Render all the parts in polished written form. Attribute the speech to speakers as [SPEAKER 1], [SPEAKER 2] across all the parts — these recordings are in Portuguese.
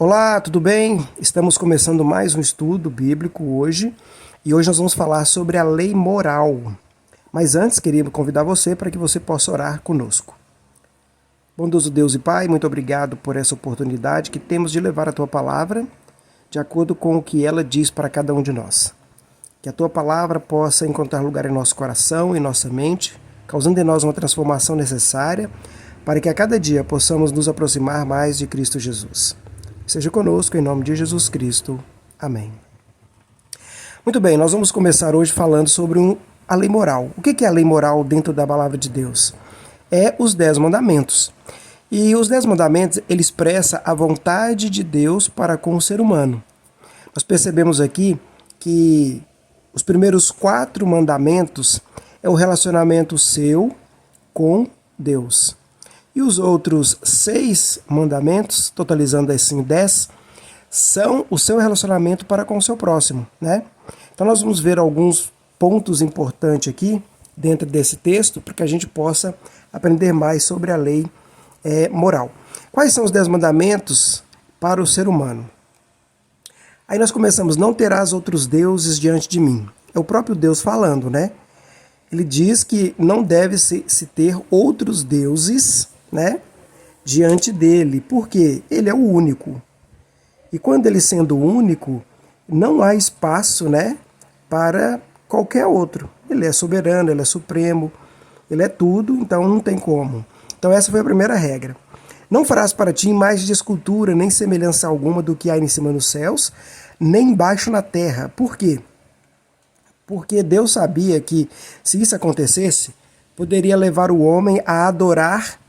[SPEAKER 1] Olá, tudo bem? Estamos começando mais um estudo bíblico hoje e hoje nós vamos falar sobre a lei moral. Mas antes, queria convidar você para que você possa orar conosco. Bondoso Deus e Pai, muito obrigado por essa oportunidade que temos de levar a Tua palavra de acordo com o que ela diz para cada um de nós. Que a Tua palavra possa encontrar lugar em nosso coração e nossa mente, causando em nós uma transformação necessária para que a cada dia possamos nos aproximar mais de Cristo Jesus. Seja conosco, em nome de Jesus Cristo. Amém. Muito bem, nós vamos começar hoje falando sobre a lei moral. O que é a lei moral dentro da palavra de Deus? É os 10 mandamentos. E os 10 mandamentos, ele expressa a vontade de Deus para com o ser humano. Nós percebemos aqui que os primeiros 4 mandamentos é o relacionamento seu com Deus. E os outros 6 mandamentos, totalizando assim 10, são o seu relacionamento para com o seu próximo, né? Então nós vamos ver alguns pontos importantes aqui dentro desse texto para que a gente possa aprender mais sobre a lei moral. Quais são os 10 mandamentos para o ser humano? Aí nós começamos, não terás outros deuses diante de mim. É o próprio Deus falando, né? Ele diz que não deve se ter outros deuses, né, diante dele, porque ele é o único. E quando ele sendo o único, não há espaço, né, para qualquer outro. Ele é soberano, ele é supremo, ele é tudo, então não tem como. Então essa foi a primeira regra. Não farás para ti imagem de escultura, nem semelhança alguma do que há em cima nos céus, nem embaixo na terra. Por quê? Porque Deus sabia que, se isso acontecesse, poderia levar o homem a adorar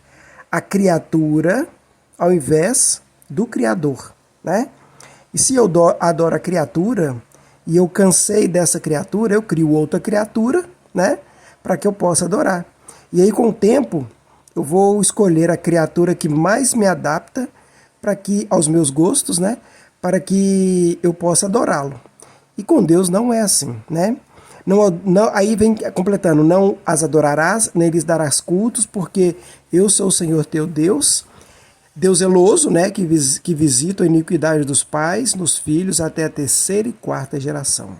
[SPEAKER 1] a criatura ao invés do Criador, né? E se eu adoro a criatura e eu cansei dessa criatura, eu crio outra criatura, né? Para que eu possa adorar. E aí, com o tempo, eu vou escolher a criatura que mais me adapta para que aos meus gostos, né? Para que eu possa adorá-lo. E com Deus não é assim, né? Aí vem completando, não as adorarás, nem lhes darás cultos, porque eu sou o Senhor teu Deus, Deus zeloso, né, que visita a iniquidade dos pais nos filhos até a 3ª e 4ª geração.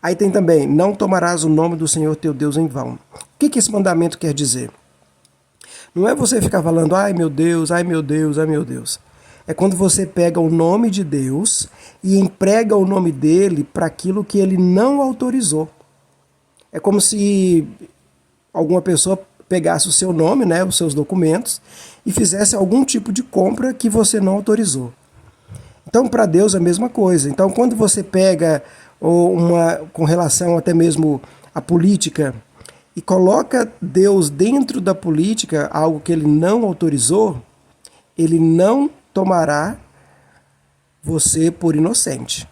[SPEAKER 1] Aí tem também, não tomarás o nome do Senhor teu Deus em vão. O que esse mandamento quer dizer? Não é você ficar falando, ai meu Deus, ai meu Deus, ai meu Deus. É quando você pega o nome de Deus e emprega o nome dele para aquilo que ele não autorizou. É como se alguma pessoa pegasse o seu nome, né, os seus documentos, e fizesse algum tipo de compra que você não autorizou. Então, para Deus é a mesma coisa. Então, quando você pega com relação até mesmo à política, e coloca Deus dentro da política, algo que ele não autorizou, ele não tomará você por inocente.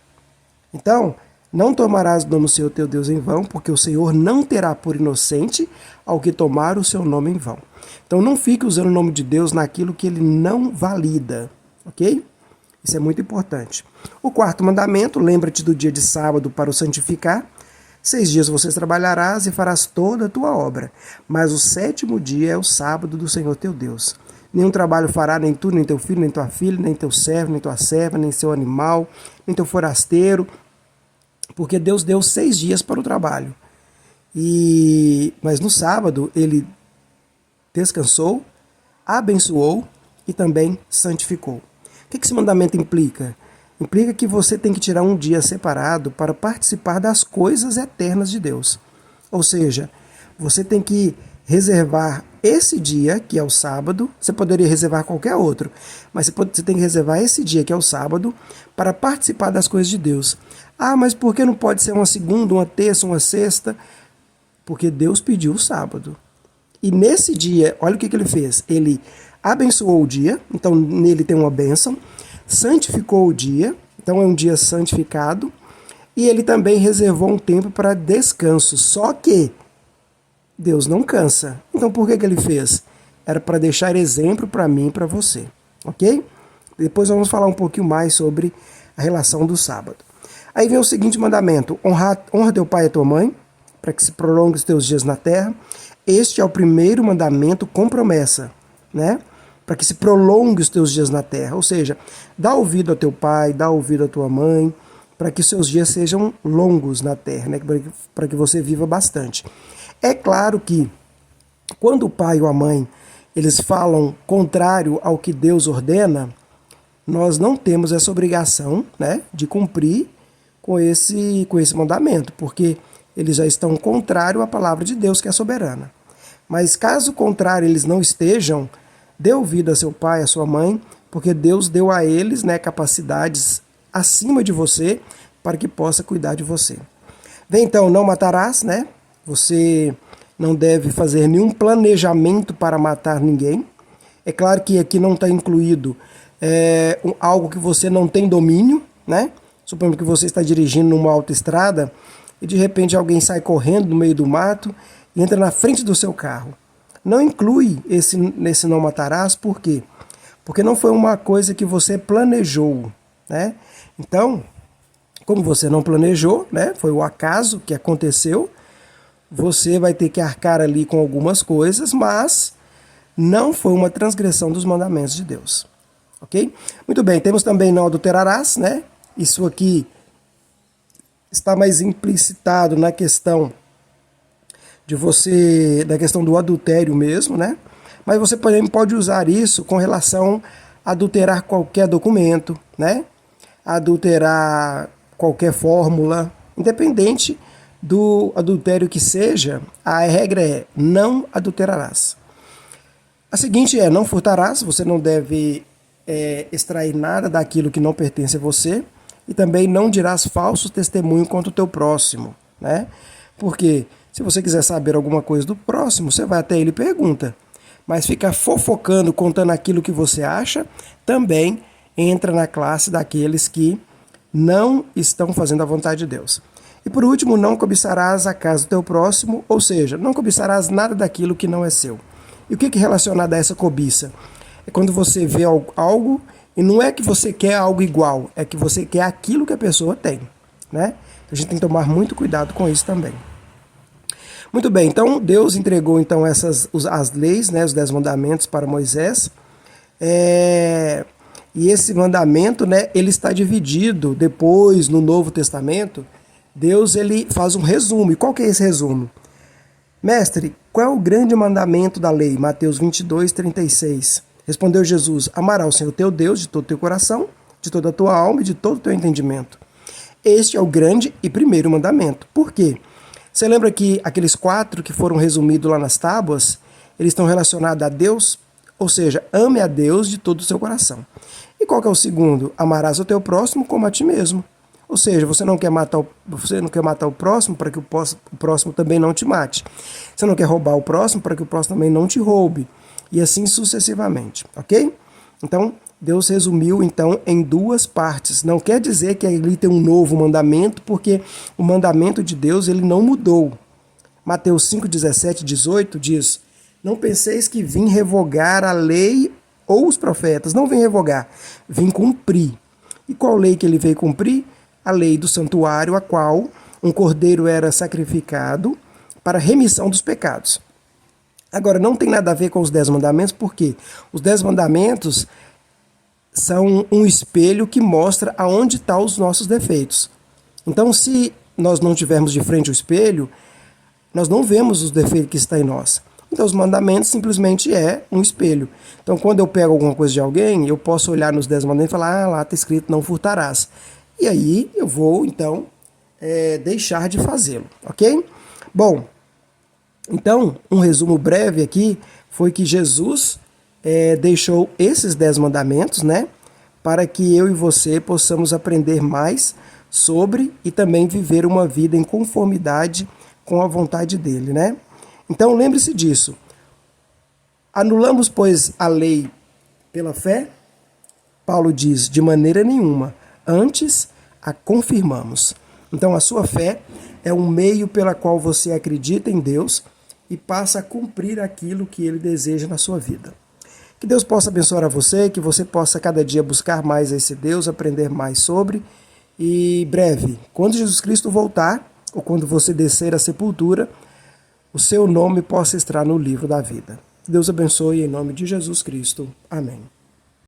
[SPEAKER 1] Então, não tomarás o nome do Senhor teu Deus em vão, porque o Senhor não terá por inocente ao que tomar o seu nome em vão. Então não fique usando o nome de Deus naquilo que ele não valida, ok? Isso é muito importante. O 4º mandamento, lembra-te do dia de sábado para o santificar. 6 dias você trabalharás e farás toda a tua obra, mas o 7º dia é o sábado do Senhor teu Deus. Nenhum trabalho fará nem tu, nem teu filho, nem tua filha, nem teu servo, nem tua serva, nem seu animal, nem teu forasteiro, porque Deus deu 6 dias para o trabalho. Mas no sábado ele descansou, abençoou e também santificou. O que esse mandamento implica? Implica que você tem que tirar um dia separado para participar das coisas eternas de Deus. Ou seja, você tem que reservar esse dia, que é o sábado. Você poderia reservar qualquer outro, mas você tem que reservar esse dia, que é o sábado, para participar das coisas de Deus. Ah, mas por que não pode ser uma segunda, uma terça, uma sexta? Porque Deus pediu o sábado. E nesse dia, olha o que ele fez. Ele abençoou o dia, então nele tem uma bênção, santificou o dia, então é um dia santificado, e ele também reservou um tempo para descanso. Só que Deus não cansa. Então por que ele fez? Era para deixar exemplo para mim e para você. Ok? Depois vamos falar um pouquinho mais sobre a relação do sábado. Aí vem o seguinte mandamento: honra teu pai e tua mãe, para que se prolongue os teus dias na terra. Este é o primeiro mandamento com promessa, né? para que se prolongue os teus dias na terra. Ou seja, dá ouvido ao teu pai, dá ouvido à tua mãe, para que seus dias sejam longos na terra, né? Para que você viva bastante. É claro que quando o pai ou a mãe eles falam contrário ao que Deus ordena, nós não temos essa obrigação, né, de cumprir com esse mandamento, porque eles já estão contrário à palavra de Deus, que é soberana. Mas caso contrário eles não estejam, dê ouvido a seu pai, a sua mãe, porque Deus deu a eles, né, capacidades acima de você para que possa cuidar de você. Vem então, não matarás, né? Você não deve fazer nenhum planejamento para matar ninguém. É claro que aqui não está incluído algo que você não tem domínio, né? Suponhamos que você está dirigindo numa autoestrada e de repente alguém sai correndo no meio do mato e entra na frente do seu carro. Não inclui nesse não matarás, por quê? Porque não foi uma coisa que você planejou, né? Então, como você não planejou, né? Foi o acaso que aconteceu, você vai ter que arcar ali com algumas coisas, mas não foi uma transgressão dos mandamentos de Deus. Ok? Muito bem, temos também não adulterarás, né? Isso aqui está mais implicitado na questão da questão do adultério mesmo, né? Mas você pode usar isso com relação a adulterar qualquer documento, né? Adulterar qualquer fórmula, independente do adultério que seja, a regra é não adulterarás. A seguinte é, não furtarás, você não deve extrair nada daquilo que não pertence a você, e também não dirás falso testemunho contra o teu próximo, né? Porque se você quiser saber alguma coisa do próximo, você vai até ele e pergunta. Mas ficar fofocando, contando aquilo que você acha, também entra na classe daqueles que não estão fazendo a vontade de Deus. E por último, não cobiçarás a casa do teu próximo, ou seja, não cobiçarás nada daquilo que não é seu. E o que é relacionado a essa cobiça? É quando você vê algo, e não é que você quer algo igual, é que você quer aquilo que a pessoa tem, né? A gente tem que tomar muito cuidado com isso também. Muito bem, então Deus entregou então as leis, né, os 10 mandamentos para Moisés, e esse mandamento, né, ele está dividido depois no Novo Testamento. Deus ele faz um resumo. E qual que é esse resumo? Mestre, qual é o grande mandamento da lei? Mateus 22, 36. Respondeu Jesus, amarás o Senhor teu Deus de todo o teu coração, de toda a tua alma e de todo o teu entendimento. Este é o grande e primeiro mandamento. Por quê? Você lembra que aqueles 4 que foram resumidos lá nas tábuas, eles estão relacionados a Deus? Ou seja, ame a Deus de todo o seu coração. E qual que é o segundo? Amarás o teu próximo como a ti mesmo. Ou seja, você não quer matar o próximo para que o próximo também não te mate. Você não quer roubar o próximo para que o próximo também não te roube. E assim sucessivamente, ok? Então, Deus resumiu então em 2 partes. Não quer dizer que ali tem um novo mandamento, porque o mandamento de Deus ele não mudou. Mateus 5, 17, 18 diz, não penseis que vim revogar a lei ou os profetas. Não vim revogar, vim cumprir. E qual lei que ele veio cumprir? A lei do santuário, a qual um cordeiro era sacrificado para remissão dos pecados. Agora, não tem nada a ver com os 10 mandamentos, porque os 10 mandamentos são um espelho que mostra aonde estão os nossos defeitos. Então, se nós não tivermos de frente o espelho, nós não vemos os defeitos que estão em nós. Então, os mandamentos simplesmente é um espelho. Então, quando eu pego alguma coisa de alguém, eu posso olhar nos 10 mandamentos e falar, lá está escrito, não furtarás. E aí, eu vou, então, deixar de fazê-lo, ok? Bom, então, um resumo breve aqui foi que Jesus deixou esses 10 mandamentos, né? Para que eu e você possamos aprender mais sobre e também viver uma vida em conformidade com a vontade dele, né? Então, lembre-se disso. Anulamos, pois, a lei pela fé? Paulo diz, de maneira nenhuma. Antes, a confirmamos. Então, a sua fé é um meio pela qual você acredita em Deus e passa a cumprir aquilo que Ele deseja na sua vida. Que Deus possa abençoar a você, que você possa cada dia buscar mais esse Deus, aprender mais sobre. E breve, quando Jesus Cristo voltar, ou quando você descer à sepultura, o seu nome possa estar no livro da vida. Deus abençoe em nome de Jesus Cristo. Amém.